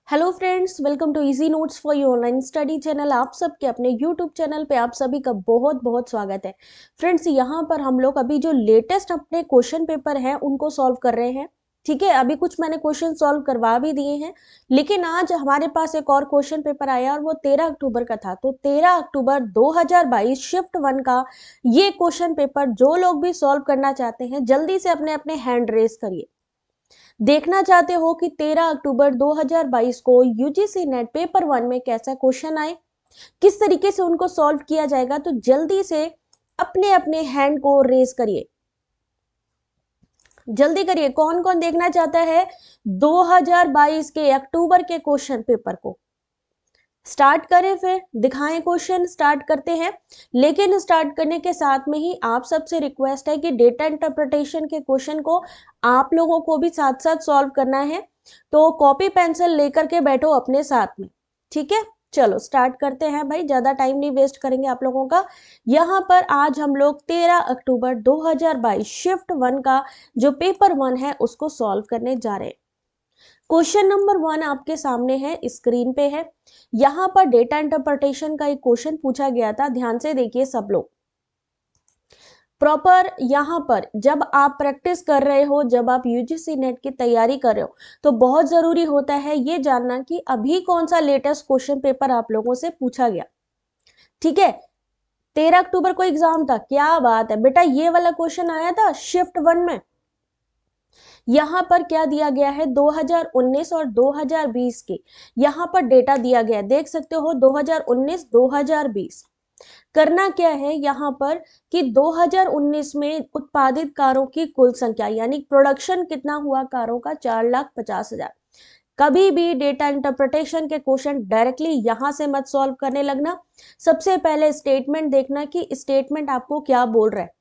Hello friends, welcome to easy notes for you online study channel. आप सबके अपने YouTube channel पे आप सभी का बहुत बहुत स्वागत है। फ्रेंड्स, यहाँ पर हम लोग अभी जो लेटेस्ट अपने क्वेश्चन पेपर हैं उनको सॉल्व कर रहे हैं। ठीक है, अभी कुछ मैंने क्वेश्चन सॉल्व करवा भी दिए हैं, लेकिन आज हमारे पास एक और क्वेश्चन पेपर आया और वो 13 अक्टूबर का था। तो 13 अक्टूबर 2022 शिफ्ट 1 का ये क्वेश्चन पेपर जो लोग भी सॉल्व करना चाहते हैं जल्दी से अपने अपने हैंड रेस करिए। देखना चाहते हो कि 13 अक्टूबर 2022 को यूजीसी नेट पेपर 1 में कैसा क्वेश्चन आए, किस तरीके से उनको सॉल्व किया जाएगा, तो जल्दी से अपने अपने हैंड को रेज करिए। जल्दी करिए, कौन कौन देखना चाहता है 2022 के अक्टूबर के क्वेश्चन पेपर को। स्टार्ट करें, फिर दिखाएं क्वेश्चन। स्टार्ट करते हैं, लेकिन स्टार्ट करने के साथ में ही आप सबसे रिक्वेस्ट है कि डेटा इंटरप्रिटेशन के क्वेश्चन को आप लोगों को भी साथ साथ सॉल्व करना है। तो कॉपी पेंसिल लेकर के बैठो अपने साथ में। ठीक है, चलो स्टार्ट करते हैं भाई, ज्यादा टाइम नहीं वेस्ट करेंगे आप लोगों का। यहाँ पर आज हम लोग 13 अक्टूबर 2022 शिफ्ट 1 का जो पेपर 1 है उसको सॉल्व करने जा रहे हैं। क्वेश्चन नंबर 1 आपके सामने है, स्क्रीन पे है। यहां पर डेटा इंटरप्रिटेशन का एक क्वेश्चन पूछा गया था। ध्यान से देखिए सब लोग प्रॉपर। यहां पर जब आप प्रैक्टिस कर रहे हो, जब आप यूजीसी नेट की तैयारी कर रहे हो, तो बहुत जरूरी होता है ये जानना कि अभी कौन सा लेटेस्ट क्वेश्चन पेपर आप लोगों से पूछा गया। ठीक है, 13 अक्टूबर को एग्जाम था, क्या बात है बेटा, ये वाला क्वेश्चन आया था शिफ्ट 1 में। यहां पर क्या दिया गया है, 2019 और 2020 के यहां पर डेटा दिया गया है, देख सकते हो 2019 2020। करना क्या है यहाँ पर कि 2019 में उत्पादित कारों की कुल संख्या यानी प्रोडक्शन कितना हुआ कारों का, 4,50,000। कभी भी डेटा इंटरप्रिटेशन के क्वेश्चन डायरेक्टली यहां से मत सॉल्व करने लगना। सबसे पहले स्टेटमेंट देखना कि स्टेटमेंट आपको क्या बोल रहा है।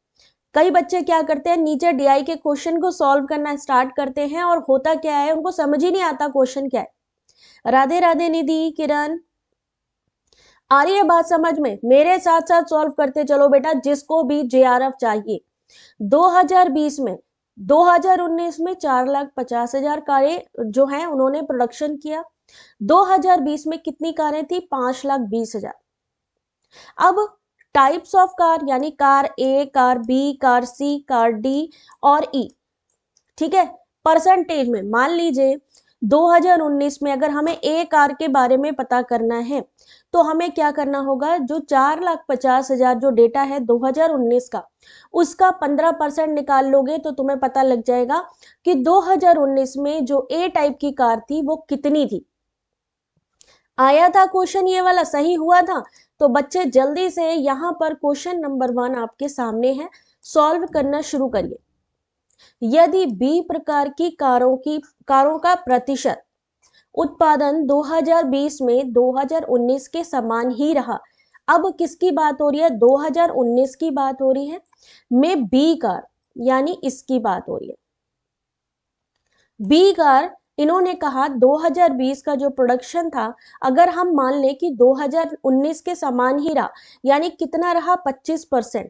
कई बच्चे क्या करते हैं, नीचे डीआई के क्वेश्चन को सॉल्व करना स्टार्ट करते हैं और होता क्या है, उनको समझ ही नहीं आता क्वेश्चन क्या है। राधे राधे निधि, किरण, आ रही है बात समझ में? मेरे साथ साथ सॉल्व करते चलो बेटा, जिसको भी जेआरएफ चाहिए। 2020 में 2019 में 4,50,000 कारें जो हैं उन्होंने प्रोडक्शन किया। 2020 में कितनी कारें थी, 5,20,000। अब टाइप्स ऑफ कार यानी कार ए, कार बी, कार सी, कार डी और ई। ठीक है, परसेंटेज में मान लीजिए 2019 में अगर हमें ए कार के बारे में पता करना है तो हमें क्या करना होगा, जो 4,50,000 जो डेटा है 2019 का, उसका 15% निकाल लोगे तो तुम्हें पता लग जाएगा कि 2019 में जो ए टाइप की कार थी वो कितनी थी। आया था क्वेश्चन ये वाला, सही हुआ था। तो बच्चे जल्दी से यहाँ पर क्वेश्चन नंबर 1 आपके सामने है, सॉल्व करना शुरू करिए। यदि बी प्रकार की कारों का प्रतिशत उत्पादन 2020 में 2019 के समान ही रहा। अब किसकी बात हो रही है, 2019 की बात हो रही है, में बी कार यानी इसकी बात हो रही है। बी कार इन्होंने कहा 2020 का जो प्रोडक्शन था, अगर हम मान लें कि 2019 के समान ही रहा, यानी कितना रहा, 25%।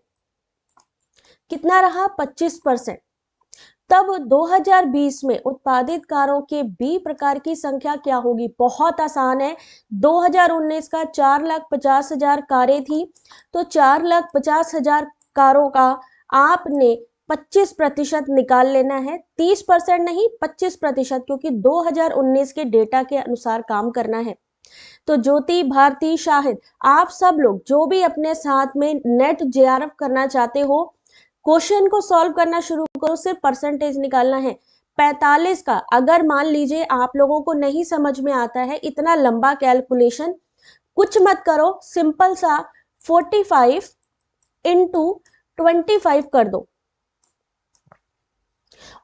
कितना रहा, 25%। तब 2020 में उत्पादित कारों के बी प्रकार की संख्या क्या होगी, बहुत आसान है। 2019 का 4,50,000 कारें थी, तो 4,50,000 कारों का आपने 25% निकाल लेना है। 30% नहीं, 25%, क्योंकि 2019 के डेटा के अनुसार काम करना है। तो ज्योति, भारती, शाहिद, आप सब लोग जो भी अपने साथ में नेट जेआरएफ करना चाहते हो, क्वेश्चन को सॉल्व करना शुरू करो। सिर्फ परसेंटेज निकालना है 45 का। अगर मान लीजिए आप लोगों को नहीं समझ में आता है इतना लंबा कैलकुलेशन, कुछ मत करो, सिंपल सा 45 इंटू 25 कर दो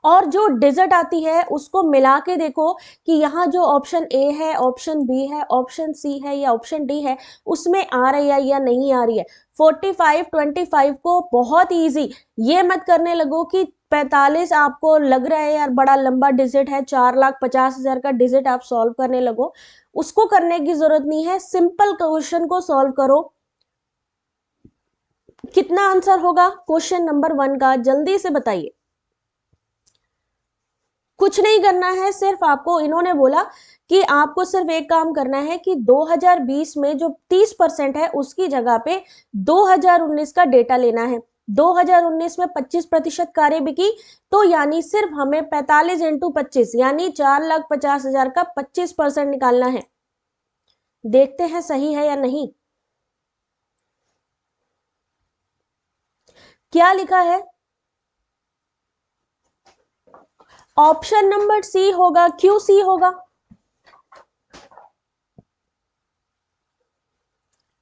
और जो डिजिट आती है उसको मिला के देखो कि यहाँ जो ऑप्शन ए है, ऑप्शन बी है, ऑप्शन सी है या ऑप्शन डी है, उसमें आ रही है या नहीं आ रही है। 45 25 को बहुत इजी, ये मत करने लगो कि 45 आपको लग रहा है यार बड़ा लंबा डिजिट है, 4,50,000 का डिजिट आप सॉल्व करने लगो, उसको करने की जरूरत नहीं है। सिंपल क्वेश्चन को सॉल्व करो। कितना आंसर होगा क्वेश्चन नंबर 1 का, जल्दी से बताइए। कुछ नहीं करना है, सिर्फ आपको इन्होंने बोला कि आपको सिर्फ एक काम करना है कि 2020 में जो 30% है उसकी जगह पे 2019 का डेटा लेना है। 2019 में 25% कार्य बिकी, तो यानी सिर्फ हमें 45 इंटू 25 यानी 4,50,000 का 25% निकालना है। देखते हैं सही है या नहीं। क्या लिखा है? ऑप्शन नंबर सी होगा। क्यों सी होगा?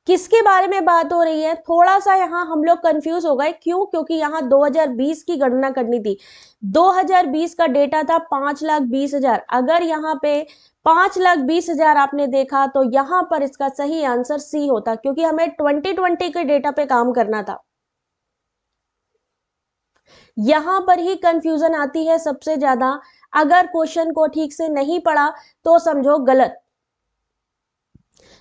किसके बारे में बात हो रही है? थोड़ा सा यहाँ हम लोग कंफ्यूज हो गए। क्यों? क्योंकि यहाँ 2020 की गणना करनी थी। 2020 का डेटा था 5,20,000। अगर यहाँ पे 5,20,000 आपने देखा तो यहाँ पर इसका सही आंसर सी होता, क्योंकि हमें 2020 के डेटा पे काम करना था। यहां पर ही कंफ्यूजन आती है सबसे ज्यादा। अगर क्वेश्चन को ठीक से नहीं पढ़ा तो समझो गलत।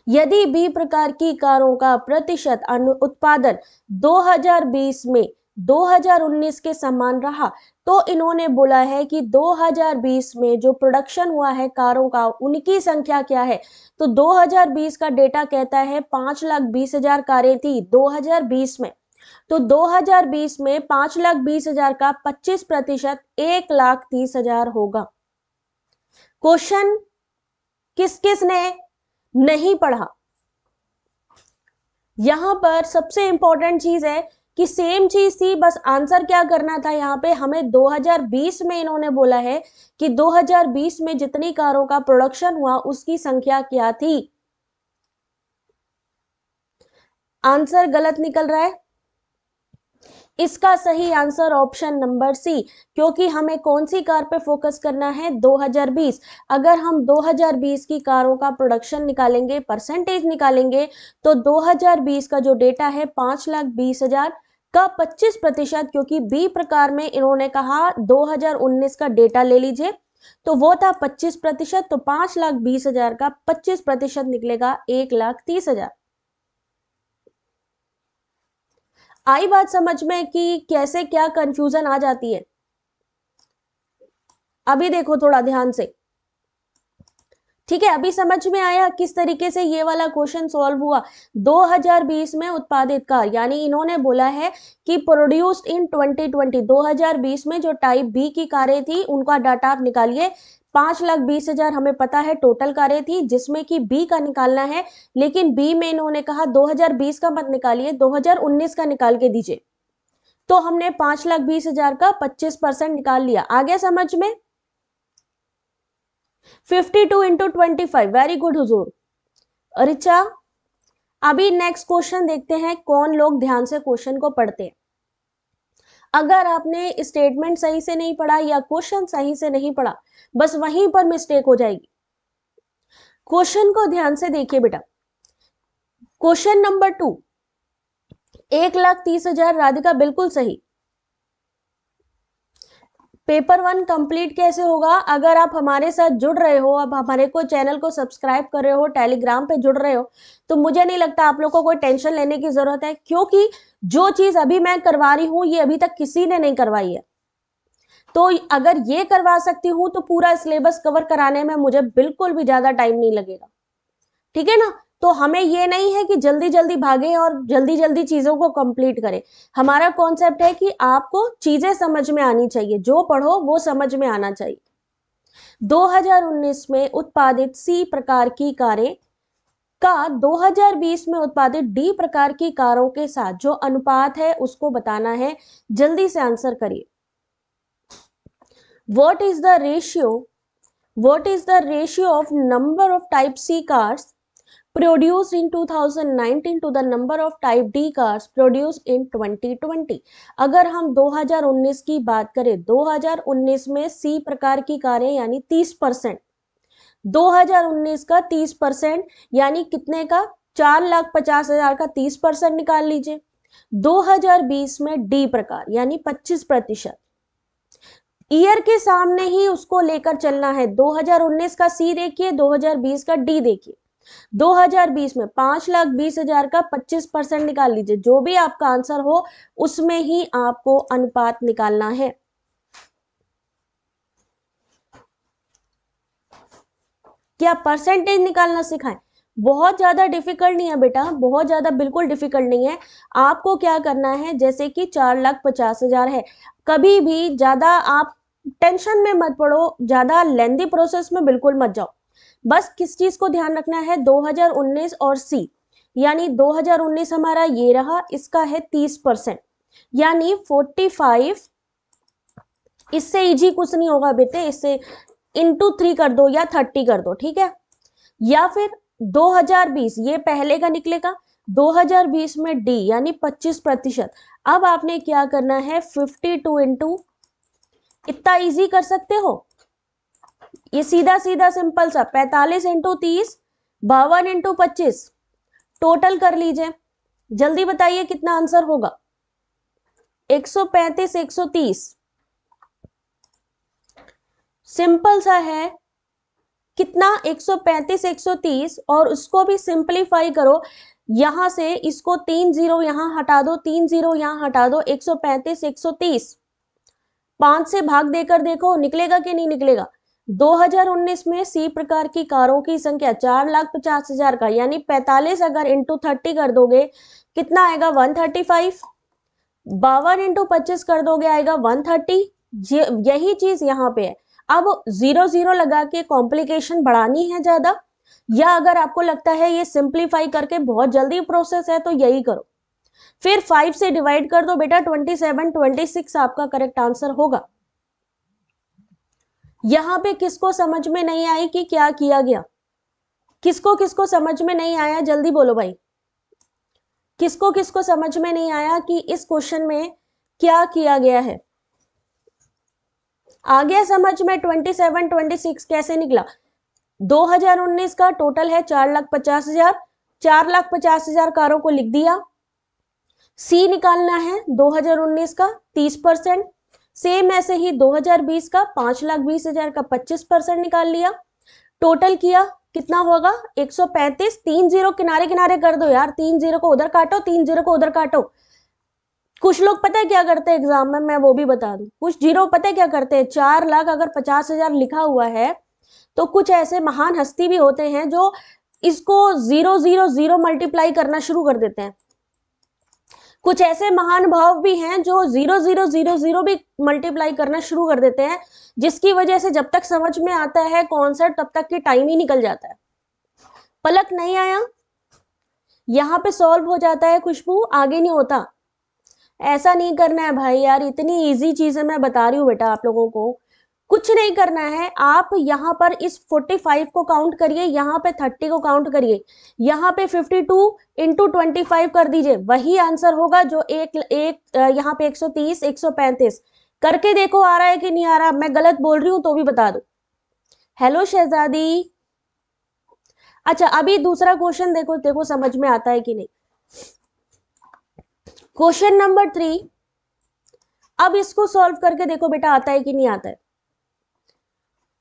यदि बी प्रकार की कारों का प्रतिशत उत्पादन 2020 में 2019 के समान रहा, तो इन्होंने बोला है कि 2020 में जो प्रोडक्शन हुआ है कारों का, उनकी संख्या क्या है। तो 2020 का डेटा कहता है 5,20,000 कारें थी 2020 में। तो 2020 में 5,20,000 का 25% 1,30,000 होगा। क्वेश्चन किस किस ने नहीं पढ़ा? यहां पर सबसे इंपॉर्टेंट चीज है कि सेम चीज थी, बस आंसर क्या करना था। यहां पे हमें 2020 में इन्होंने बोला है कि 2020 में जितनी कारों का प्रोडक्शन हुआ उसकी संख्या क्या थी। आंसर गलत निकल रहा है। इसका सही आंसर ऑप्शन नंबर सी, क्योंकि हमें कौन सी कार पे फोकस करना है? 2020। अगर हम 2020 की कारों का प्रोडक्शन निकालेंगे, परसेंटेज निकालेंगे, तो 2020 का जो डेटा है 5,20,000 का 25%, क्योंकि बी प्रकार में इन्होंने कहा 2019 का डेटा ले लीजिए, तो वो था 25%। तो 5,20,000 का 25% निकलेगा 1,30,000। आई बात समझ में कि कैसे क्या कंफ्यूजन आ जाती है? अभी देखो थोड़ा ध्यान से। ठीक है, अभी समझ में आया किस तरीके से ये वाला क्वेश्चन सॉल्व हुआ। 2020 में उत्पादित कार, यानी इन्होंने बोला है कि प्रोड्यूस्ड इन 2020, 2020 में जो टाइप बी की कारें थी उनका डाटा आप निकालिए। 5,20,000 हमें पता है टोटल कारें थी, जिसमें कि बी का निकालना है, लेकिन बी में इन्होंने कहा 2020 का मत निकालिए, 2019 का निकाल के दीजिए। तो हमने 5,20,000 का 25% निकाल लिया। आगे समझ में? 52 इंटू 25, वेरी गुड हुजूर। रिचा, अभी नेक्स्ट क्वेश्चन देखते हैं कौन लोग ध्यान से क्वेश्चन को पढ़ते हैं। अगर आपने स्टेटमेंट सही से नहीं पढ़ा या क्वेश्चन सही से नहीं पढ़ा, बस वहीं पर मिस्टेक हो जाएगी। क्वेश्चन को ध्यान से देखिए बेटा। क्वेश्चन नंबर 2, 1,30,000, राधिका बिल्कुल सही। पेपर 1 कंप्लीट कैसे होगा? अगर आप हमारे साथ जुड़ रहे हो, अब हमारे को चैनल को सब्सक्राइब कर रहे हो, टेलीग्राम पे जुड़ रहे हो, तो मुझे नहीं लगता आप लोग को कोई टेंशन लेने की जरूरत है, क्योंकि जो चीज अभी मैं करवा रही हूं ये अभी तक किसी ने नहीं करवाई है। तो अगर ये करवा सकती हूं तो पूरा सिलेबस कवर कराने में मुझे बिल्कुल भी ज्यादा टाइम नहीं लगेगा। ठीक है ना? तो हमें ये नहीं है कि जल्दी जल्दी भागे और जल्दी जल्दी चीजों को कंप्लीट करें। हमारा कॉन्सेप्ट है कि आपको चीजें समझ में आनी चाहिए, जो पढ़ो वो समझ में आना चाहिए। 2019 में उत्पादित सी प्रकार की कारें का 2020 में उत्पादित डी प्रकार की कारों के साथ जो अनुपात है उसको बताना है। जल्दी से आंसर करिए। What is the ratio of number of type C cars produced in 2019 to the number of type D cars produced in 2020। अगर हम 2019 की बात करें, 2019 में सी प्रकार की कारें यानी 30%, 2019 का 30% यानी कितने का? 4,50,000 का 30% निकाल लीजिए। 2020 में डी प्रकार यानी 25%। ईयर के सामने ही उसको लेकर चलना है। 2019 का सी देखिए, 2020 का डी देखिए। 2020 में 5,20,000 का 25% निकाल लीजिए। जो भी आपका आंसर हो उसमें ही आपको अनुपात निकालना है। क्या परसेंटेज निकालना सिखाएं? बहुत ज्यादा डिफिकल्ट नहीं है बेटा, बहुत ज्यादा बिल्कुल डिफिकल्ट नहीं है। आपको क्या करना है, जैसे कि 4,50,000 है, कभी भी ज्यादा आप टेंशन में मत पड़ो, ज्यादा लेंदी प्रोसेस में बिल्कुल मत जाओ। बस किस चीज को ध्यान रखना है, 2019 और सी, यानी 2019 हमारा ये रहा, इसका है 30%, यानी 45। इससे इजी कुछ नहीं होगा बेटे, इससे इंटू 3 कर दो या 30 कर दो, ठीक है। या फिर 2020, ये पहले का निकलेगा, 2020 में डी यानी 25%। अब आपने क्या करना है, 52 इंटू, इतना इजी कर सकते हो, ये सीधा सीधा सिंपल सा 45 इंटू 30, 52 इंटू 25, टोटल कर लीजिए, जल्दी बताइए कितना आंसर होगा। 135 130, सिंपल सा है, कितना 135 130, और उसको भी सिंपलीफाई करो, यहां से इसको 3 जीरो यहां हटा दो, 3 जीरो यहां हटा दो, 135 130, 5 से भाग देकर देखो निकलेगा कि नहीं निकलेगा। 2019 में सी प्रकार की कारों की संख्या 4,50,000 का, यानी 45 अगर इंटू 30 कर दोगे कितना आएगा, 135। 52 इंटू 25 कर दोगे आएगा 130। यही चीज यहाँ पे है। अब 0 0 लगा के कॉम्प्लिकेशन बढ़ानी है ज्यादा, या अगर आपको लगता है ये सिंप्लीफाई करके बहुत जल्दी प्रोसेस है तो यही करो, फिर 5 से डिवाइड कर दो बेटा, 27 26 आपका करेक्ट आंसर होगा। यहां पे किसको समझ में नहीं आई कि क्या किया गया, किसको किसको समझ में नहीं आया, जल्दी बोलो भाई, किसको किसको समझ में नहीं आया कि इस क्वेश्चन में क्या किया गया है। आ गया समझ में, 27 26 कैसे निकला। 2019 का टोटल है 4,50,000, 4,50,000 कारों को लिख दिया। सी निकालना है 2019 का 30%, सेम ऐसे ही 2020 का 5,20,000 का 25% निकाल लिया। टोटल किया कितना होगा, 135। 3 जीरो किनारे किनारे कर दो यार, 3 जीरो को उधर काटो, 3 जीरो को उधर काटो। कुछ लोग पता है क्या करते हैं एग्जाम में, मैं वो भी बता दूं, कुछ जीरो पता है क्या करते हैं, 4,00,000 अगर 50,000 लिखा हुआ है तो कुछ ऐसे महान हस्ती भी होते हैं जो इसको 0 0 0 मल्टीप्लाई करना शुरू कर देते हैं। कुछ ऐसे महान भाव भी हैं जो 0 0 0 0 भी मल्टीप्लाई करना शुरू कर देते हैं, जिसकी वजह से जब तक समझ में आता है कॉन्सेप्ट तब तक की टाइम ही निकल जाता है। पलक नहीं आया, यहाँ पे सॉल्व हो जाता है, खुशबू आगे नहीं होता। ऐसा नहीं करना है भाई यार, इतनी इजी चीजें मैं बता रही हूँ बेटा आप लोगों को, कुछ नहीं करना है। आप यहाँ पर इस 45 को काउंट करिए, यहाँ पे 30 को काउंट करिए, यहाँ पे 52 इंटू 25 कर दीजिए, वही आंसर होगा जो यहाँ पे 130 135 करके देखो आ रहा है कि नहीं आ रहा। मैं गलत बोल रही हूँ तो भी बता दो। हेलो शहजादी। अच्छा अभी दूसरा क्वेश्चन देखो, देखो समझ में आता है कि नहीं। क्वेश्चन नंबर 3, अब इसको सॉल्व करके देखो बेटा आता है कि नहीं आता है।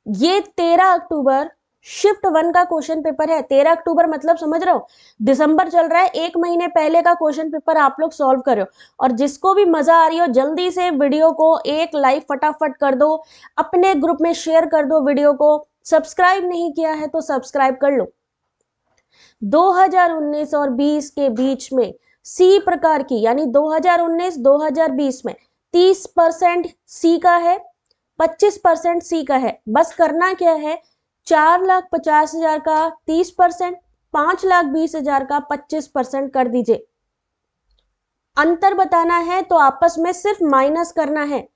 ये 13 अक्टूबर शिफ्ट 1 का क्वेश्चन पेपर है। 13 अक्टूबर मतलब समझ रहे हो, दिसंबर चल रहा है, 1 महीने पहले का क्वेश्चन पेपर आप लोग सॉल्व कर रहे हो। और जिसको भी मजा आ रही हो जल्दी से वीडियो को एक लाइक फटाफट कर दो, अपने ग्रुप में शेयर कर दो वीडियो को, सब्सक्राइब नहीं किया है तो सब्सक्राइब कर लो। 2019 और 20 के बीच में सी प्रकार की, यानी 2019 2020 में 30% सी का है, 25% सी का है। बस करना क्या है, 4,50,000 का 30%, 5,20,000 का 25% कर दीजिए। अंतर बताना है तो आपस में सिर्फ माइनस करना है।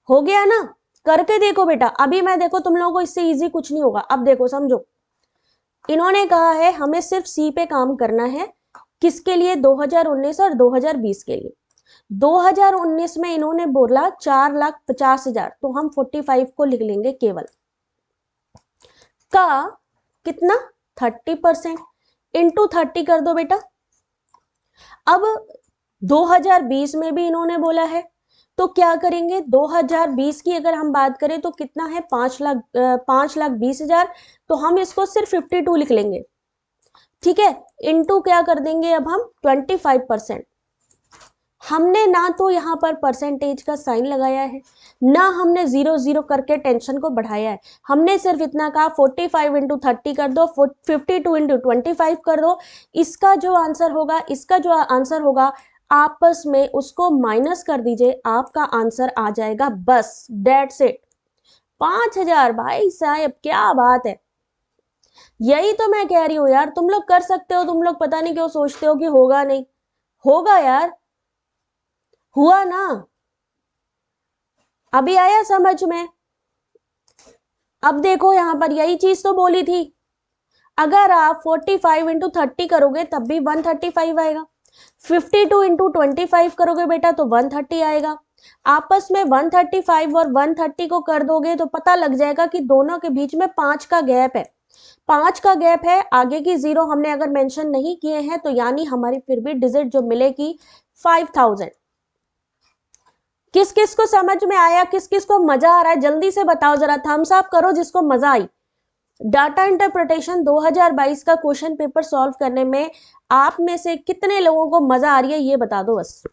हो गया ना, करके देखो बेटा। अभी मैं देखो तुम लोगों को इससे इजी कुछ नहीं होगा। अब देखो समझो, इन्होंने कहा है हमें सिर्फ सी पे काम करना है, किसके लिए, 2019 और 2020 के लिए। 2019 में इन्होंने बोला 4,50,000, तो हम 45 को लिख लेंगे केवल, का कितना 30% इंटू 30 कर दो बेटा। अब 2020 में भी इन्होंने बोला है तो क्या करेंगे, 2020 की अगर हम बात करें तो कितना है, 5,20,000, तो हम इसको सिर्फ 52 लिख लेंगे, ठीक है। इंटू क्या कर देंगे अब हम 25%, हमने ना तो यहाँ पर परसेंटेज का साइन लगाया है, ना हमने 0 0 करके टेंशन को बढ़ाया है। हमने सिर्फ इतना कहा 45 इंटू 30 कर दो, 52 इंटू 25 कर दो। इसका जो आंसर होगा आपस में उसको माइनस कर दीजिए, आपका आंसर आ जाएगा, बस दैट्स इट। 5000। भाई साहब क्या बात है, यही तो मैं कह रही हूँ यार, तुम लोग कर सकते हो, तुम लोग पता नहीं क्यों सोचते हो कि होगा नहीं। होगा यार, हुआ ना, अभी आया समझ में। अब देखो यहां पर यही चीज तो बोली थी, अगर आप 45 इंटू 30 करोगे तब भी 135 आएगा, 52 इंटू 25 करोगे बेटा तो 130 आएगा। आपस में 135 और 130 को कर दोगे तो पता लग जाएगा कि दोनों के बीच में 5 का गैप है। 5 का गैप है, आगे की जीरो हमने अगर मेंशन नहीं किए हैं तो यानी हमारी फिर भी डिजिट जो मिलेगी 5000। किस किस को समझ में आया, किस किस को मजा आ रहा है, जल्दी से बताओ जरा, थम्स अप करो जिसको मजा आई। डाटा इंटरप्रिटेशन 2022 का क्वेश्चन पेपर सॉल्व करने में आप में से कितने लोगों को मजा आ रही है ये बता दो बस।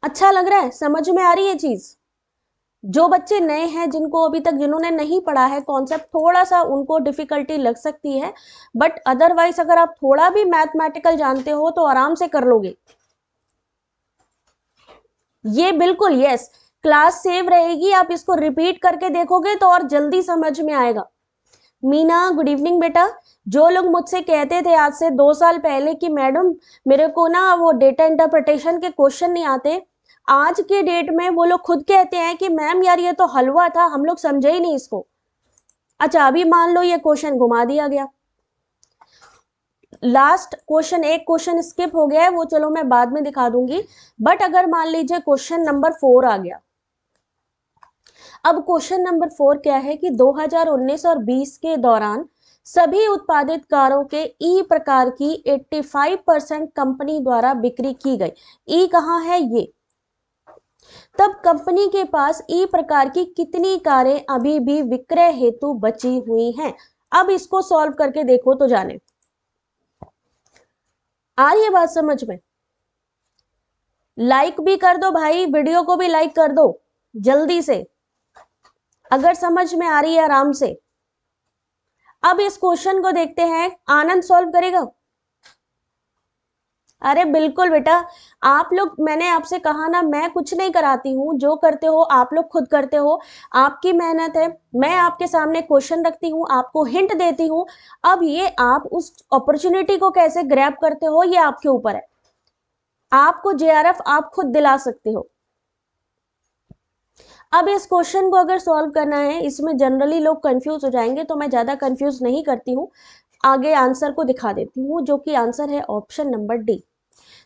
अच्छा लग रहा है, समझ में आ रही है चीज। जो बच्चे नए हैं, जिनको अभी तक जिन्होंने नहीं पढ़ा है कॉन्सेप्ट, थोड़ा सा उनको डिफिकल्टी लग सकती है, बट अदरवाइज अगर आप थोड़ा भी मैथमेटिकल जानते हो तो आराम से कर लोगे ये, बिल्कुल यस। क्लास सेव रहेगी, आप इसको रिपीट करके देखोगे तो और जल्दी समझ में आएगा। मीना गुड इवनिंग बेटा। जो लोग मुझसे कहते थे आज से 2 साल पहले कि मैडम मेरे को ना वो डेटा इंटरप्रिटेशन के क्वेश्चन नहीं आते, आज के डेट में वो लोग खुद कहते हैं कि मैम यार ये तो हलवा था, हम लोग समझे ही नहीं इसको। अच्छा अभी मान लो ये क्वेश्चन घुमा दिया गया, लास्ट क्वेश्चन, एक क्वेश्चन स्किप हो गया है, वो चलो मैं बाद में दिखा दूंगी। बट अगर मान लीजिए क्वेश्चन नंबर 4 आ गया, अब क्वेश्चन नंबर 4 क्या है कि 2019 और 20 के दौरान सभी उत्पादित कारों के ई प्रकार की 85% कंपनी द्वारा बिक्री की गई। ई कहाँ है ये, तब कंपनी के पास ई प्रकार की कितनी कारें अभी भी विक्रय हेतु बची हुई हैं। अब इसको सॉल्व करके देखो तो जाने, आ रही है बात समझ में। लाइक भी कर दो भाई, वीडियो को भी लाइक कर दो जल्दी से, अगर समझ में आ रही है आराम से। अब इस क्वेश्चन को देखते हैं, आनंद सॉल्व करेगा। अरे बिल्कुल बेटा, आप लोग, मैंने आपसे कहा ना मैं कुछ नहीं कराती हूँ, जो करते हो आप लोग खुद करते हो, आपकी मेहनत है। मैं आपके सामने क्वेश्चन रखती हूँ, आपको हिंट देती हूँ, अब ये आप उस अपॉर्चुनिटी को कैसे ग्रैब करते हो ये आपके ऊपर है। आपको जेआरएफ आप खुद दिला सकते हो। अब इस क्वेश्चन को अगर सॉल्व करना है, इसमें जनरली लोग कंफ्यूज हो जाएंगे तो मैं ज्यादा कंफ्यूज नहीं करती हूँ, आगे आंसर को दिखा देती हूँ, जो कि आंसर है ऑप्शन नंबर डी।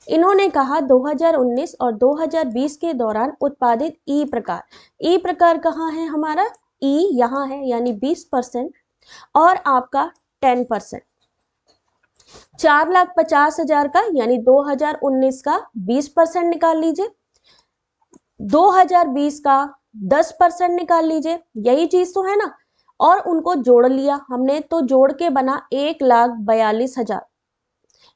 इन्होंने कहा 2019 और 2020 के दौरान उत्पादित ई प्रकार, ई प्रकार कहाँ है हमारा, ई यहाँ है यानी 20%, और आपका 10%, 4,50,000 का यानी 2019 का 20% निकाल लीजिए, 2020 का 10% निकाल लीजिए, यही चीज तो है ना, और उनको जोड़ लिया हमने तो जोड़ के बना 1,42,000।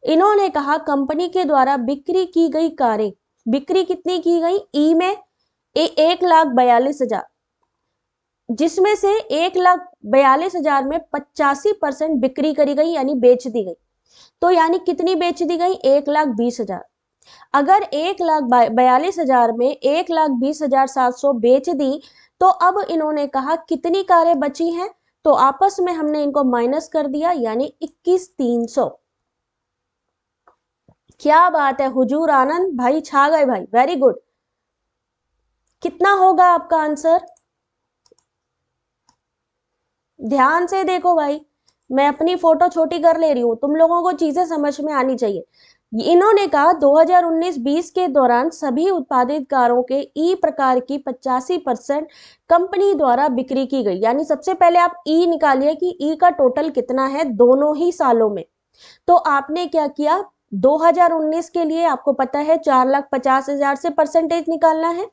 इन्होंने कहा कंपनी के द्वारा बिक्री की गई कारें, बिक्री कितनी की गई ई में 1,42,000, जिसमें से 1,42,000 में 85% बिक्री करी गई यानी बेच दी गई, तो यानी कितनी बेच दी गई 1,20,000। अगर 1,42,000 में 1,20,700 बेच दी तो अब इन्होंने कहा कितनी कारें बची हैं, तो आपस में हमने इनको माइनस कर दिया यानी 21,300। क्या बात है हुजूर आनंद भाई, छा गए भाई, वेरी गुड। कितना होगा आपका आंसर, ध्यान से देखो भाई, मैं अपनी फोटो छोटी कर ले रही हूं, तुम लोगों को चीजें समझ में आनी चाहिए। इन्होंने कहा 2019-20 के दौरान सभी उत्पादित कारों के ई प्रकार की 85% कंपनी द्वारा बिक्री की गई, यानी सबसे पहले आप ई निकालिए कि ई का टोटल कितना है दोनों ही सालों में। तो आपने क्या किया, 2019 के लिए आपको पता है 4,50,000 से परसेंटेज निकालना है,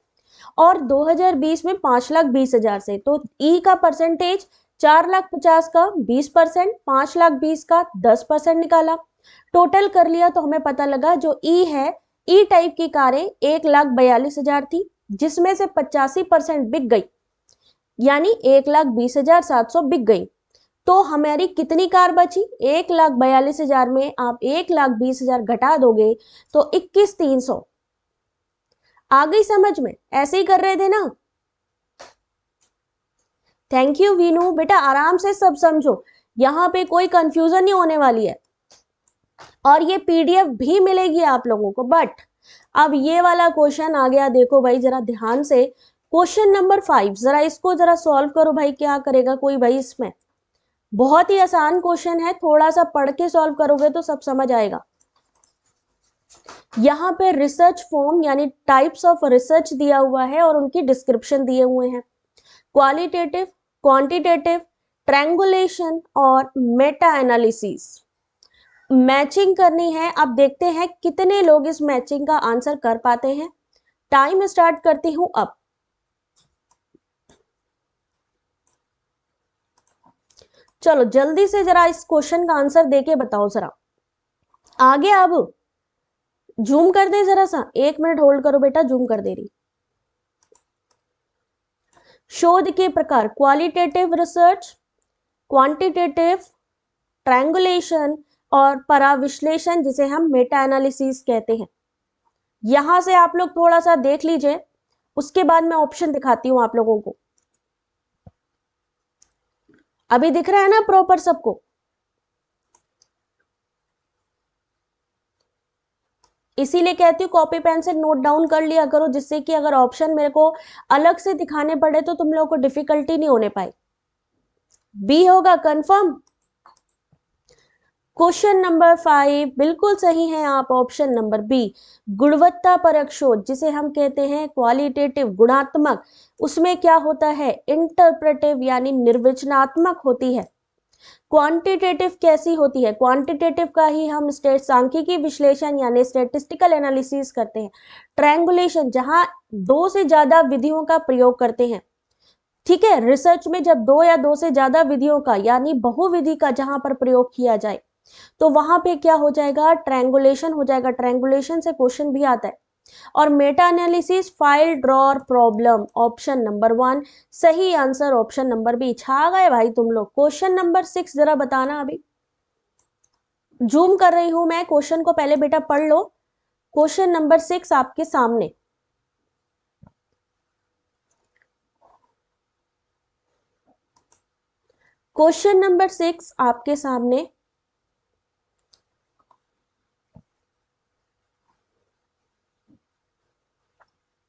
और 2020 में 5,20,000 से, तो ई का परसेंटेज 4,50,000 का 20%, 5,20,000 का 10% निकाला। टोटल कर लिया तो हमें पता लगा जो ई है, ई टाइप की कारें 1,42,000 थी, जिसमें से 85% बिक गई, यानी 1,20,700 बिक गई। तो हमारी कितनी कार बची? 1,42,000 में आप 1,20,000 घटा दोगे तो 21,300। आ गई समझ में? ऐसे ही कर रहे थे ना? Thank you Veenu. बेटा आराम से सब समझो, यहाँ पे कोई कंफ्यूजन नहीं होने वाली है, और ये पीडीएफ भी मिलेगी आप लोगों को। बट अब ये वाला क्वेश्चन आ गया, देखो भाई जरा ध्यान से, क्वेश्चन नंबर 5, जरा इसको जरा सॉल्व करो भाई। क्या करेगा कोई भाई इसमें? बहुत ही आसान क्वेश्चन है, थोड़ा सा पढ़ के सॉल्व करोगे तो सब समझ आएगा। यहाँ पे रिसर्च फॉर्म यानी टाइप्स ऑफ रिसर्च दिया हुआ है और उनकी डिस्क्रिप्शन दिए हुए हैं। क्वालिटेटिव, क्वांटिटेटिव, ट्रायंगुलेशन और मेटा एनालिसिस। मैचिंग करनी है। अब देखते हैं कितने लोग इस मैचिंग का आंसर कर पाते हैं। टाइम स्टार्ट करती हूं अब। चलो जल्दी से जरा इस क्वेश्चन का आंसर देके बताओ जरा। आगे अब जूम कर दे जरा सा, 1 मिनट होल्ड करो बेटा, जूम कर दे रही। शोध के प्रकार, क्वालिटेटिव रिसर्च, क्वांटिटेटिव, ट्रायंगुलेशन और पराविश्लेषण, जिसे हम मेटा एनालिसिस कहते हैं। यहां से आप लोग थोड़ा सा देख लीजिए, उसके बाद मैं ऑप्शन दिखाती हूं आप लोगों को। अभी दिख रहा है ना प्रॉपर सबको? इसीलिए कहती हूँ कॉपी पेन से नोट डाउन कर लिया करो, जिससे कि अगर ऑप्शन मेरे को अलग से दिखाने पड़े तो तुम लोगों को डिफिकल्टी नहीं होने पाए। बी होगा कंफर्म? क्वेश्चन नंबर 5 बिल्कुल सही है आप, ऑप्शन नंबर बी। गुणवत्ता परक शोध, जिसे हम कहते हैं क्वालिटेटिव गुणात्मक, उसमें क्या होता है? इंटरप्रेटिव यानी निर्वचनात्मक होती है। क्वांटिटेटिव कैसी होती है? क्वांटिटेटिव का ही हम सांख्यिकी विश्लेषण यानी स्टैटिस्टिकल एनालिसिस करते हैं। ट्रायंगुलेशन, जहां 2 से ज्यादा विधियों का प्रयोग करते हैं। ठीक है, रिसर्च में जब 2 या 2 से ज्यादा विधियों का यानी बहुविधि का जहां पर प्रयोग किया जाए तो वहां पे क्या हो जाएगा? ट्रायंगुलेशन हो जाएगा। ट्रायंगुलेशन से क्वेश्चन भी आता है। और Meta analysis, file drawer problem, option number 1 सही आंसर, ऑप्शन नंबर बी। छा गए भाई तुम लोग। क्वेश्चन नंबर 6 जरा बताना। अभी जूम कर रही हूं मैं, क्वेश्चन को पहले बेटा पढ़ लो। क्वेश्चन नंबर 6 आपके सामने। क्वेश्चन नंबर 6 आपके सामने।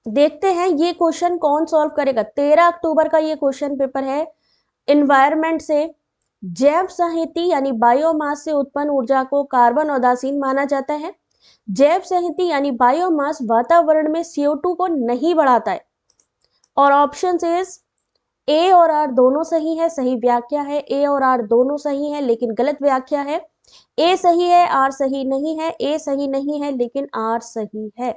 देखते हैं ये क्वेश्चन कौन सॉल्व करेगा। 13 अक्टूबर का ये क्वेश्चन पेपर है। एनवायरमेंट से, जैव संहति यानी बायोमास से उत्पन्न ऊर्जा को कार्बन उदासीन माना जाता है। जैव संहति यानी बायोमास वातावरण में CO2 को नहीं बढ़ाता है। और ऑप्शन इज ए और आर दोनों सही है, सही व्याख्या है। ए और आर दोनों सही है लेकिन गलत व्याख्या है। ए सही है, आर सही नहीं है। ए सही नहीं है लेकिन आर सही है।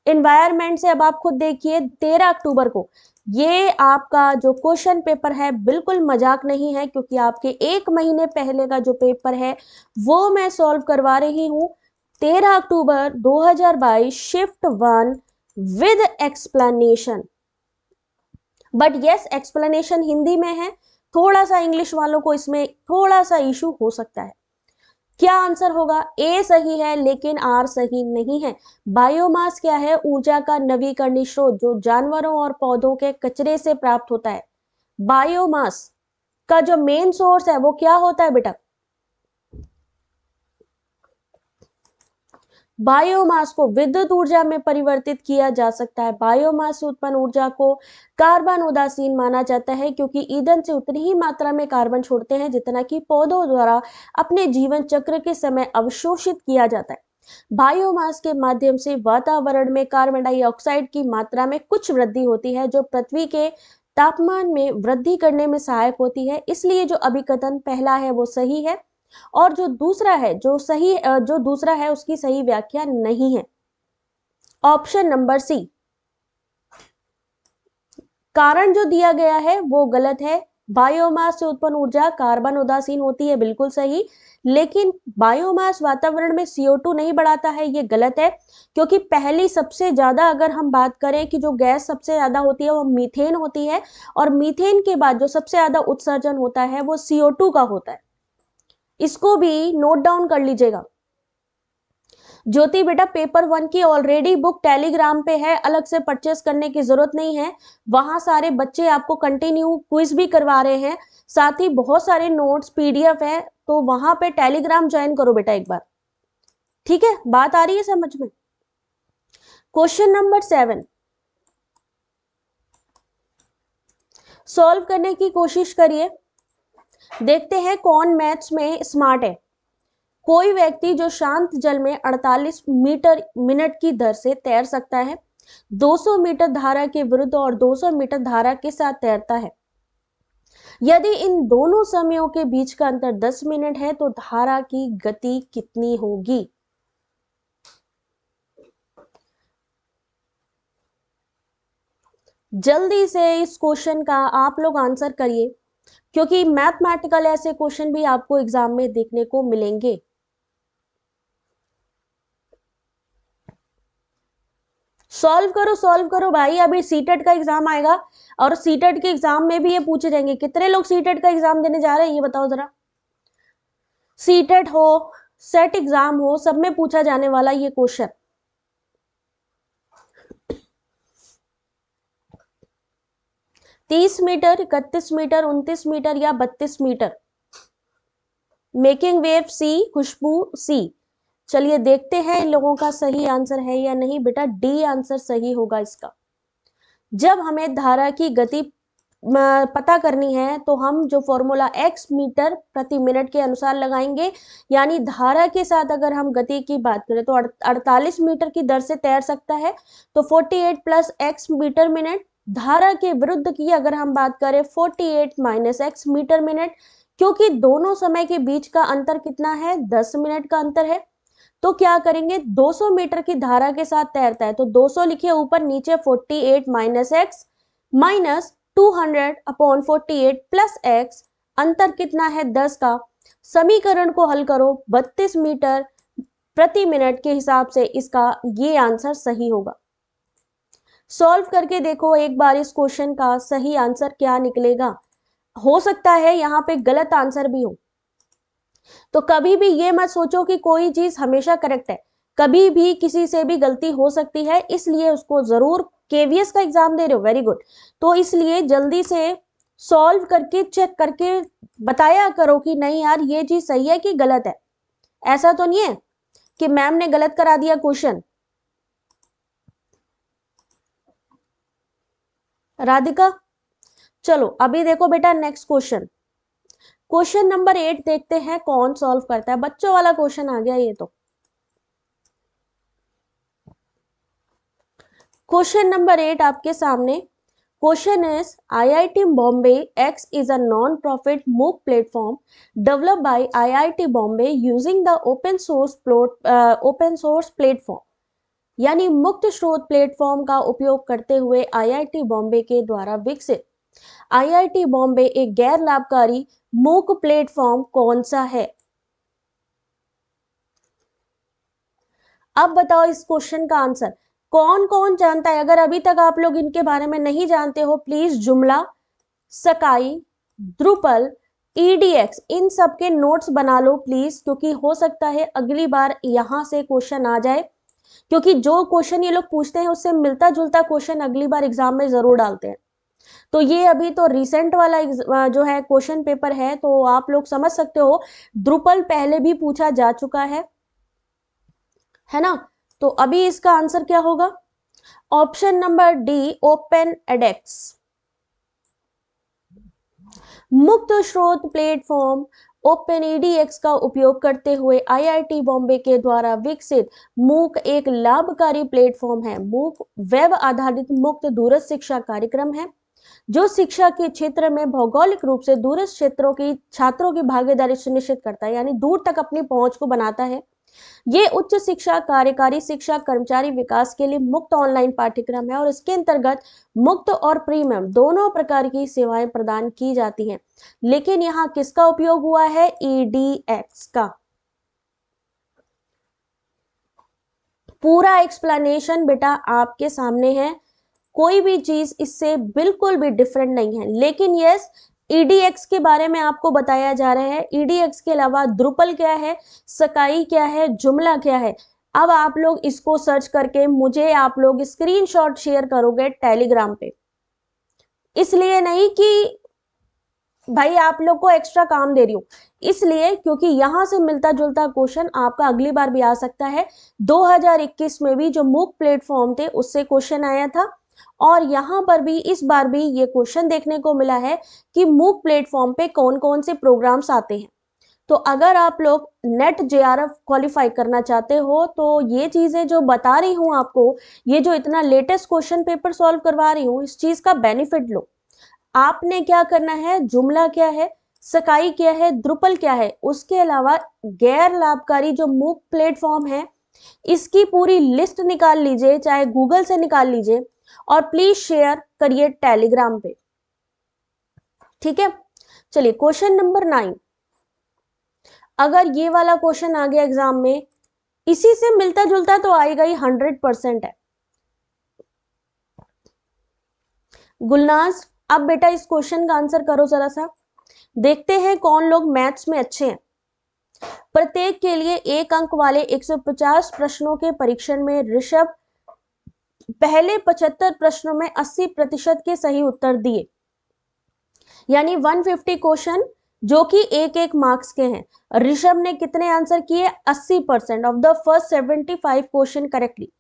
एनवायरमेंट से अब आप खुद देखिए, 13 अक्टूबर को ये आपका जो क्वेश्चन पेपर है बिल्कुल मजाक नहीं है, क्योंकि आपके 1 महीने पहले का जो पेपर है वो मैं सॉल्व करवा रही हूं। 13 अक्टूबर 2022 shift 1 with explanation. But yes, explanation Hindi में है। थोड़ा सा इंग्लिश वालों को इसमें थोड़ा सा इशू हो सकता है। क्या आंसर होगा? ए सही है लेकिन आर सही नहीं है। बायोमास क्या है? ऊर्जा का नवीकरणीय स्रोत जो जानवरों और पौधों के कचरे से प्राप्त होता है। बायोमास का जो मेन सोर्स है वो क्या होता है बेटा? बायोमास को विद्युत ऊर्जा में परिवर्तित किया जा सकता है। बायोमास से उत्पन्न ऊर्जा को कार्बन उदासीन माना जाता है, क्योंकि ईंधन से उतनी ही मात्रा में कार्बन छोड़ते हैं जितना कि पौधों द्वारा अपने जीवन चक्र के समय अवशोषित किया जाता है। बायोमास के माध्यम से वातावरण में कार्बन डाइऑक्साइड की मात्रा में कुछ वृद्धि होती है, जो पृथ्वी के तापमान में वृद्धि करने में सहायक होती है। इसलिए जो अभिकथन पहला है वो सही है, और जो दूसरा है जो दूसरा है उसकी सही व्याख्या नहीं है। ऑप्शन नंबर सी, कारण जो दिया गया है वो गलत है। बायोमास से उत्पन्न ऊर्जा कार्बन उदासीन होती है, बिल्कुल सही। लेकिन बायोमास वातावरण में CO2 नहीं बढ़ाता है, ये गलत है। क्योंकि पहली सबसे ज्यादा अगर हम बात करें कि जो गैस सबसे ज्यादा होती है वो मीथेन होती है, और मीथेन के बाद जो सबसे ज्यादा उत्सर्जन होता है वो CO2 का होता है। इसको भी नोट डाउन कर लीजिएगा। ज्योति बेटा, पेपर 1 की ऑलरेडी बुक टेलीग्राम पे है, अलग से परचेस करने की जरूरत नहीं है। वहां सारे बच्चे आपको कंटिन्यू क्विज भी करवा रहे हैं, साथ ही बहुत सारे नोट्स PDF है, तो वहां पे टेलीग्राम ज्वाइन करो बेटा एक बार। ठीक है, बात आ रही है समझ में? क्वेश्चन नंबर 7 सॉल्व करने की कोशिश करिए। देखते हैं कौन मैथ्स में स्मार्ट है। कोई व्यक्ति जो शांत जल में 48 मीटर मिनट की दर से तैर सकता है, 200 मीटर धारा के विरुद्ध और 200 मीटर धारा के साथ तैरता है। यदि इन दोनों समयों के बीच का अंतर 10 मिनट है तो धारा की गति कितनी होगी? जल्दी से इस क्वेश्चन का आप लोग आंसर करिए, क्योंकि मैथमेटिकल ऐसे क्वेश्चन भी आपको एग्जाम में देखने को मिलेंगे। सॉल्व करो भाई, अभी सीटेट का एग्जाम आएगा और सीटेट के एग्जाम में भी ये पूछे जाएंगे। कितने लोग सीटेट का एग्जाम देने जा रहे हैं ये बताओ जरा। सीटेट हो, सेट एग्जाम हो, सब में पूछा जाने वाला ये क्वेश्चन। तीस मीटर, 31 मीटर, 29 मीटर या 32 मीटर? मेकिंग वेव सी, खुशबू सी। चलिए देखते हैं इन लोगों का सही आंसर है या नहीं। बेटा डी आंसर सही होगा इसका। जब हमें धारा की गति पता करनी है तो हम जो फॉर्मूला x मीटर प्रति मिनट के अनुसार लगाएंगे, यानी धारा के साथ अगर हम गति की बात करें तो 48 मीटर की दर से तैर सकता है, तो 48 प्लस x मीटर मिनट। धारा के विरुद्ध की अगर हम बात करें 48 माइनस x मीटर मिनट, क्योंकि दोनों समय के बीच का अंतर कितना है? 10 मिनट का अंतर है। तो क्या करेंगे, 200 मीटर की धारा के साथ तैरता है तो 200 लिखिए ऊपर नीचे, 48 minus x minus 200 upon 48 plus x, अंतर कितना है? 10 का। समीकरण को हल करो, 32 मीटर प्रति मिनट के हिसाब से इसका ये आंसर सही होगा। सॉल्व करके देखो एक बार इस क्वेश्चन का सही आंसर क्या निकलेगा। हो सकता है यहाँ पे गलत आंसर भी हो, तो कभी भी ये मत सोचो कि कोई चीज हमेशा करेक्ट है। कभी भी किसी से भी गलती हो सकती है, इसलिए उसको जरूर, KVS का एग्जाम दे रहे हो, वेरी गुड, तो इसलिए जल्दी से सॉल्व करके चेक करके बताया करो कि नहीं यार ये चीज सही है कि गलत है। ऐसा तो नहीं है कि मैम ने गलत करा दिया क्वेश्चन। राधिका, चलो अभी देखो बेटा नेक्स्ट क्वेश्चन। क्वेश्चन नंबर 8 देखते हैं कौन सॉल्व करता है। बच्चों वाला क्वेश्चन आ गया ये तो। क्वेश्चन नंबर 8 आपके सामने। Question is IIT Bombay X is a non-profit MOOC platform developed by IIT Bombay using the open source platform, यानी मुक्त स्रोत प्लेटफॉर्म का उपयोग करते हुए IIT बॉम्बे के द्वारा विकसित IIT बॉम्बे एक गैर लाभकारी मूक प्लेटफॉर्म कौन सा है? अब बताओ इस क्वेश्चन का आंसर कौन कौन जानता है। अगर अभी तक आप लोग इनके बारे में नहीं जानते हो, प्लीज जुमला, सकाई, द्रुपल, EDX इन सब के नोट्स बना लो प्लीज, क्योंकि हो सकता है अगली बार यहां से क्वेश्चन आ जाए, क्योंकि जो क्वेश्चन ये लोग पूछते हैं उससे मिलता जुलता क्वेश्चन अगली बार एग्जाम में जरूर डालते हैं। तो ये अभी तो रिसेंट वाला जो है क्वेश्चन पेपर है, तो आप लोग समझ सकते हो द्रुपल पहले भी पूछा जा चुका है ना। तो अभी इसका आंसर क्या होगा? Option number D, open एडेक्स। मुक्त स्रोत प्लेटफॉर्म ओपन EDX का उपयोग करते हुए IIT बॉम्बे के द्वारा विकसित मूक एक लाभकारी प्लेटफॉर्म है। मूक वेब आधारित मुक्त दूरस्थ शिक्षा कार्यक्रम है जो शिक्षा के क्षेत्र में भौगोलिक रूप से दूरस्थ क्षेत्रों की छात्रों की भागीदारी सुनिश्चित करता है, यानी दूर तक अपनी पहुंच को बनाता है। ये उच्च शिक्षा, कार्यकारी शिक्षा, कर्मचारी विकास के लिए मुक्त ऑनलाइन पाठ्यक्रम है और इसके अंतर्गत मुक्त और प्रीमियम दोनों प्रकार की सेवाएं प्रदान की जाती हैं। लेकिन यहाँ किसका उपयोग हुआ है? EDX का। पूरा एक्सप्लेनेशन बेटा आपके सामने है, कोई भी चीज इससे बिल्कुल भी डिफरेंट नहीं है। लेकिन यस, EDX के बारे में आपको बताया जा रहा है। EDX के अलावा द्रुपल क्या है, सकाई क्या है, जुमला क्या है। अब आप लोग इसको सर्च करके मुझे आप लोग स्क्रीनशॉट शेयर करोगे टेलीग्राम पे, इसलिए नहीं कि भाई आप लोग को एक्स्ट्रा काम दे रही हूँ, इसलिए क्योंकि यहां से मिलता जुलता क्वेश्चन आपका अगली बार भी आ सकता है। 2021 में भी जो मूक प्लेटफॉर्म थे उससे क्वेश्चन आया था और यहाँ पर भी इस बार भी ये क्वेश्चन देखने को मिला है कि मूक प्लेटफॉर्म पे कौन कौन से प्रोग्राम्स आते हैं। तो अगर आप लोग नेट JRF क्वालिफाई करना चाहते हो तो ये चीजें जो बता रही हूँ आपको, ये जो इतना लेटेस्ट क्वेश्चन पेपर सॉल्व करवा रही हूँ, इस चीज का बेनिफिट लो। आपने क्या करना है, जुमला क्या है, सकाई क्या है, द्रुपल क्या है, उसके अलावा गैर लाभकारी जो मूक प्लेटफॉर्म है इसकी पूरी लिस्ट निकाल लीजिए, चाहे गूगल से निकाल लीजिए और प्लीज शेयर करिए टेलीग्राम पे। ठीक है, चलिए क्वेश्चन नंबर 9। अगर ये वाला क्वेश्चन आ गया एग्जाम में, इसी से मिलता जुलता तो आएगा ही, 100% है। गुलनाज अब बेटा इस क्वेश्चन का आंसर करो जरा सा, देखते हैं कौन लोग मैथ्स में अच्छे हैं। प्रत्येक के लिए 1 अंक वाले 150 प्रश्नों के परीक्षण में ऋषभ पहले 75 प्रश्नों में 80% के सही उत्तर दिए, यानी 150 क्वेश्चन जो कि एक मार्क्स के हैं। ऋषभ ने कितने आंसर किए? 80% of the first 75 question correctly.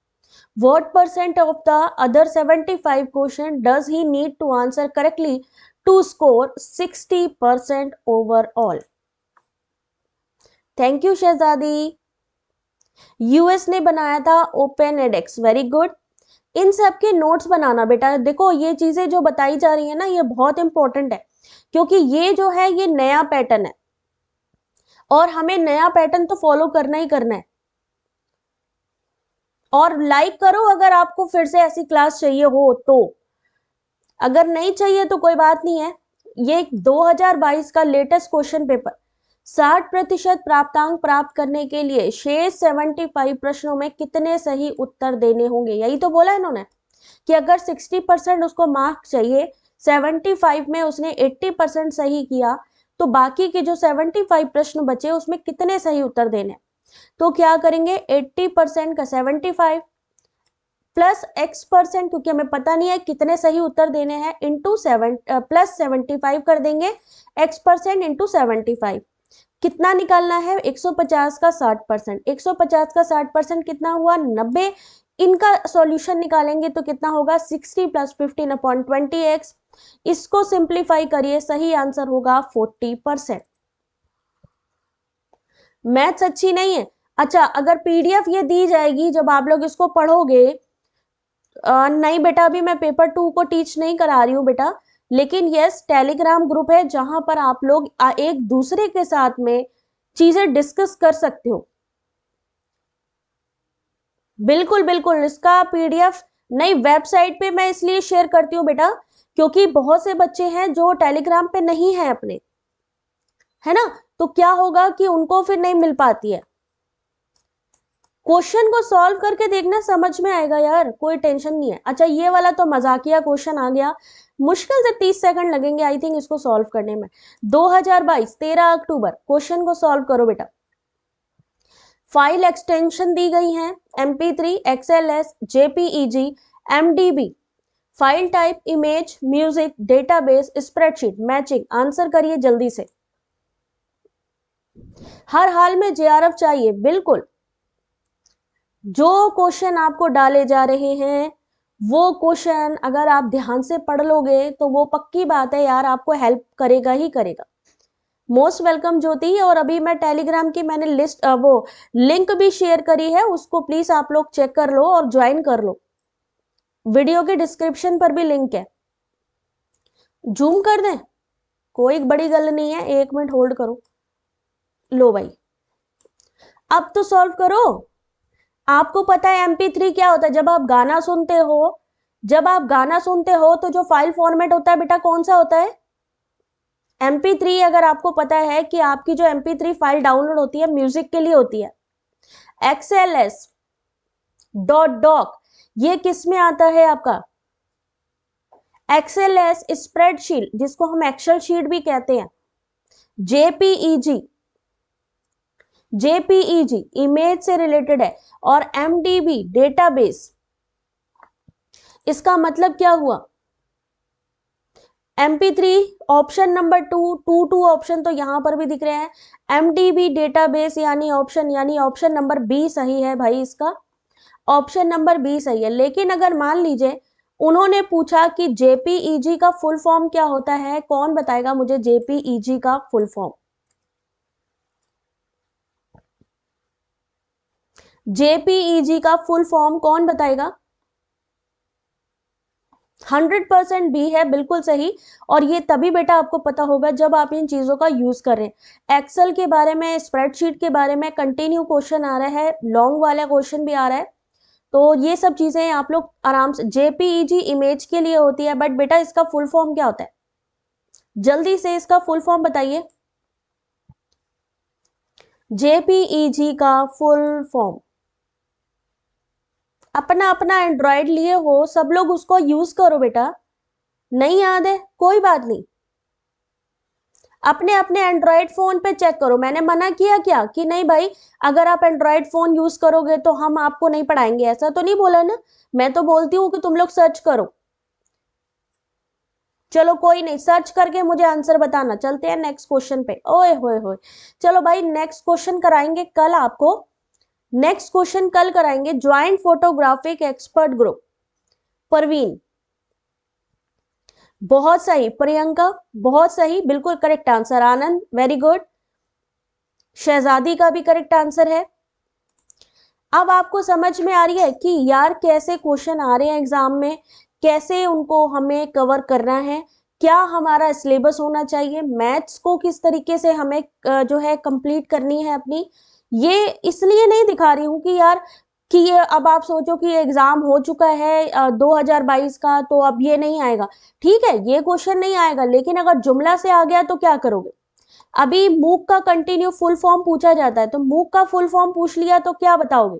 What percent of the other 75 question does he need to answer correctly to score 60% overall? Thank you Shahzadi. US ने बनाया था OpenEdX, वेरी गुड। इन सब के नोट्स बनाना बेटा, देखो ये चीजें जो बताई जा रही है ना ये बहुत इंपॉर्टेंट है, क्योंकि ये जो है ये नया पैटर्न है और हमें नया पैटर्न तो फॉलो करना ही करना है। और लाइक करो अगर आपको फिर से ऐसी क्लास चाहिए हो तो, अगर नहीं चाहिए तो कोई बात नहीं है। ये 2022 का लेटेस्ट क्वेश्चन पेपर, 60% प्राप्तांक प्राप्त करने के लिए शेष 75 प्रश्नों में कितने सही उत्तर देने होंगे, यही तो बोला इन्होंने कि अगर 60% उसको मार्क चाहिए, 75 में उसने 80% सही किया, तो बाकी के जो 75 प्रश्न बचे उसमें कितने सही उत्तर देने। तो क्या करेंगे, 80% का 75 प्लस x%, क्योंकि हमें पता नहीं है कितने सही उत्तर देने हैं, इंटू प्लस 75 कर देंगे, x% इंटू 75। कितना निकालना है? 150 का 60%। 150 का 60% कितना हुआ? 90। इनका सॉल्यूशन निकालेंगे तो कितना होगा? 60 प्लस 15/20x। इसको सिंप्लीफाई करिए, सही आंसर होगा 40%। मैथ्स अच्छी नहीं है? अच्छा, अगर PDF ये दी जाएगी जब आप लोग इसको पढ़ोगे, नहीं बेटा अभी मैं पेपर 2 को टीच नहीं करा रही हूँ बेटा, लेकिन यस टेलीग्राम ग्रुप है जहां पर आप लोग एक दूसरे के साथ में चीजें डिस्कस कर सकते हो। बिल्कुल बिल्कुल, इसका PDF नहीं, वेबसाइट पे मैं इसलिए शेयर करती हूँ बेटा क्योंकि बहुत से बच्चे हैं जो टेलीग्राम पे नहीं है अपने, है ना, तो क्या होगा कि उनको फिर नहीं मिल पाती है। क्वेश्चन को सॉल्व करके देखना, समझ में आएगा यार, कोई टेंशन नहीं है। अच्छा ये वाला तो मजाकिया क्वेश्चन आ गया, मुश्किल से 30 सेकंड लगेंगे आई थिंक इसको सॉल्व करने में। 2022 13 अक्टूबर, क्वेश्चन को सॉल्व करो बेटा। फाइल एक्सटेंशन दी गई है MP3, XLS, JPEG, MDB। File type image, music, database, spreadsheet, matching. Answer करिए जल्दी से। हर हाल में JRF चाहिए, बिल्कुल। जो क्वेश्चन आपको डाले जा रहे हैं वो क्वेश्चन अगर आप ध्यान से पढ़ लोगे तो वो पक्की बात है यार आपको हेल्प करेगा ही करेगा। मोस्ट वेलकम ज्योति। और अभी मैं टेलीग्राम की मैंने लिस्ट वो लिंक भी शेयर करी है, उसको प्लीज आप लोग चेक कर लो और ज्वाइन कर लो। वीडियो के डिस्क्रिप्शन पर भी लिंक है। जूम कर दें, कोई बड़ी गल नहीं है, 1 मिनट होल्ड करो। लो भाई, अब तो सॉल्व करो। आपको पता है MP3 क्या होता है? जब आप गाना सुनते हो, जब आप गाना सुनते हो तो जो फाइल फॉर्मेट होता है बेटा कौन सा होता है? MP3। अगर आपको पता है कि आपकी जो MP3 फाइल डाउनलोड होती है म्यूजिक के लिए होती है। XLS, .doc, ये किस में आता है आपका? XLS स्प्रेडशीट, जिसको हम एक्सेल शीट भी कहते हैं। JPEG इमेज से रिलेटेड है। और MDB डेटाबेस, इसका मतलब क्या हुआ? MP3 ऑप्शन नंबर 2 ऑप्शन तो यहां पर भी दिख रहे हैं। MDB डेटाबेस यानी ऑप्शन नंबर बी सही है भाई, इसका ऑप्शन नंबर बी सही है। लेकिन अगर मान लीजिए उन्होंने पूछा कि JPEG का फुल फॉर्म क्या होता है, कौन बताएगा मुझे JPEG का फुल फॉर्म? JPEG का फुल फॉर्म कौन बताएगा? 100% बी है, बिल्कुल सही। और ये तभी बेटा आपको पता होगा जब आप इन चीजों का यूज कर रहे हैं। एक्सेल के बारे में, स्प्रेडशीट के बारे में कंटिन्यू क्वेश्चन आ रहा है, लॉन्ग वाला क्वेश्चन भी आ रहा है। तो ये सब चीजें आप लोग आराम से, JPEG इमेज के लिए होती है, बट बेटा इसका फुल फॉर्म क्या होता है? जल्दी से इसका फुल फॉर्म बताइए। JPEG का फुल फॉर्म, अपना अपना एंड्रॉयड लिए हो सब लोग, उसको यूज करो बेटा। नहीं याद है कोई बात नहीं, अपने अपने एंड्रॉयड फोन पे चेक करो। मैंने मना किया क्या कि नहीं भाई अगर आप एंड्रॉयड फोन यूज करोगे तो हम आपको नहीं पढ़ाएंगे? ऐसा तो नहीं बोला ना। मैं तो बोलती हूँ कि तुम लोग सर्च करो। चलो कोई नहीं, सर्च करके मुझे आंसर बताना। चलते हैं नेक्स्ट क्वेश्चन पे। ओए होए होए, चलो भाई नेक्स्ट क्वेश्चन कराएंगे कल आपको। नेक्स्ट क्वेश्चन कल कराएंगे, joint photographic expert group. Parveen बहुत सही, प्रियंका बहुत सही, बिल्कुल करेक्ट आंसर। आनंद वेरी गुड, शहजादी का भी करेक्ट आंसर है। अब आपको समझ में आ रही है कि यार कैसे क्वेश्चन आ रहे हैं एग्जाम में, कैसे उनको हमें कवर करना है, क्या हमारा सिलेबस होना चाहिए, मैथ्स को किस तरीके से हमें जो है कंप्लीट करनी है अपनी। ये इसलिए नहीं दिखा रही हूँ कि यार कि ये अब आप सोचो कि एग्जाम हो चुका है 2022 का, तो अब ये नहीं आएगा। ठीक है, ये क्वेश्चन नहीं आएगा, लेकिन अगर जुमला से आ गया तो क्या करोगे? अभी मूक का कंटिन्यू फुल फॉर्म पूछा जाता है, तो मूक का फुल फॉर्म पूछ लिया तो क्या बताओगे?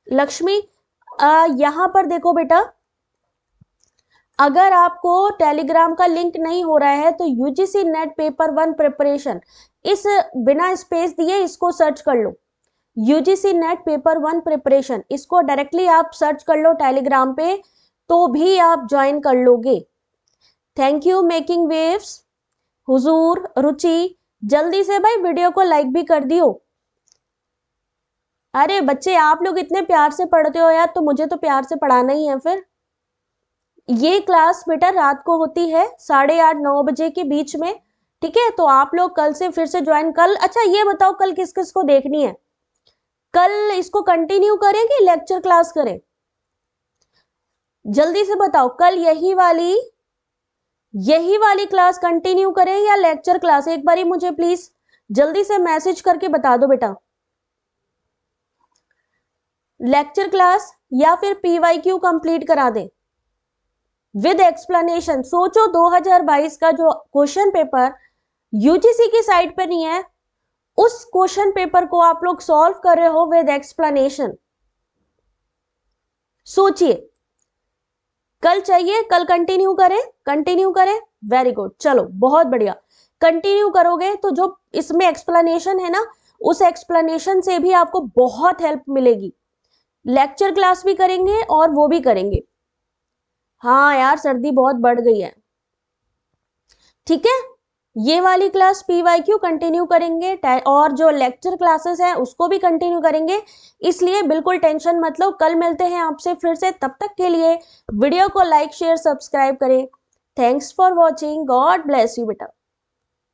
लक्ष्मी यहां पर देखो बेटा, अगर आपको टेलीग्राम का लिंक नहीं हो रहा है तो UGC नेट पेपर 1 प्रिपरेशन, इस बिना स्पेस दिए इसको सर्च कर लो। UGC नेट पेपर 1 प्रिपरेशन, इसको डायरेक्टली आप सर्च कर लो टेलीग्राम पे, तो भी आप ज्वाइन कर लोगे। थैंक यू मेकिंग वेव्स, हुजूर, रुचि, जल्दी से भाई वीडियो को लाइक भी कर दियो। अरे बच्चे आप लोग इतने प्यार से पढ़ते हो यार, तो मुझे तो प्यार से पढ़ाना ही है फिर। ये क्लास बेटा रात को होती है 8:30 9 बजे के बीच में। ठीक है, तो आप लोग कल से फिर से ज्वाइन कल। अच्छा ये बताओ कल किस किस को देखनी है? कल इसको कंटिन्यू करें कि लेक्चर क्लास करें? जल्दी से बताओ, कल यही वाली क्लास कंटिन्यू करें या लेक्चर क्लास? एक बारी मुझे प्लीज जल्दी से मैसेज करके बता दो बेटा। लेक्चर क्लास या फिर PYQ कंप्लीट करा दें विद एक्सप्लेनेशन। सोचो 2022 का जो क्वेश्चन पेपर UGC की साइट पे नहीं है, उस क्वेश्चन पेपर को आप लोग सॉल्व कर रहे हो विद एक्सप्लेनेशन। सोचिए, कल चाहिए, कल कंटिन्यू करें। वेरी गुड, चलो बहुत बढ़िया। कंटिन्यू करोगे तो जो इसमें एक्सप्लेनेशन है ना, उस एक्सप्लेनेशन से भी आपको बहुत हेल्प मिलेगी। लेक्चर क्लास भी करेंगे और वो भी करेंगे। हाँ यार सर्दी बहुत बढ़ गई है। ठीक है, ये वाली क्लास PYQ कंटिन्यू करेंगे और जो लेक्चर क्लासेस हैं उसको भी कंटिन्यू करेंगे। इसलिए बिल्कुल टेंशन मत लो, कल मिलते हैं आपसे फिर से। तब तक के लिए वीडियो को लाइक शेयर सब्सक्राइब करें। Thanks for watching, God bless you बेटा।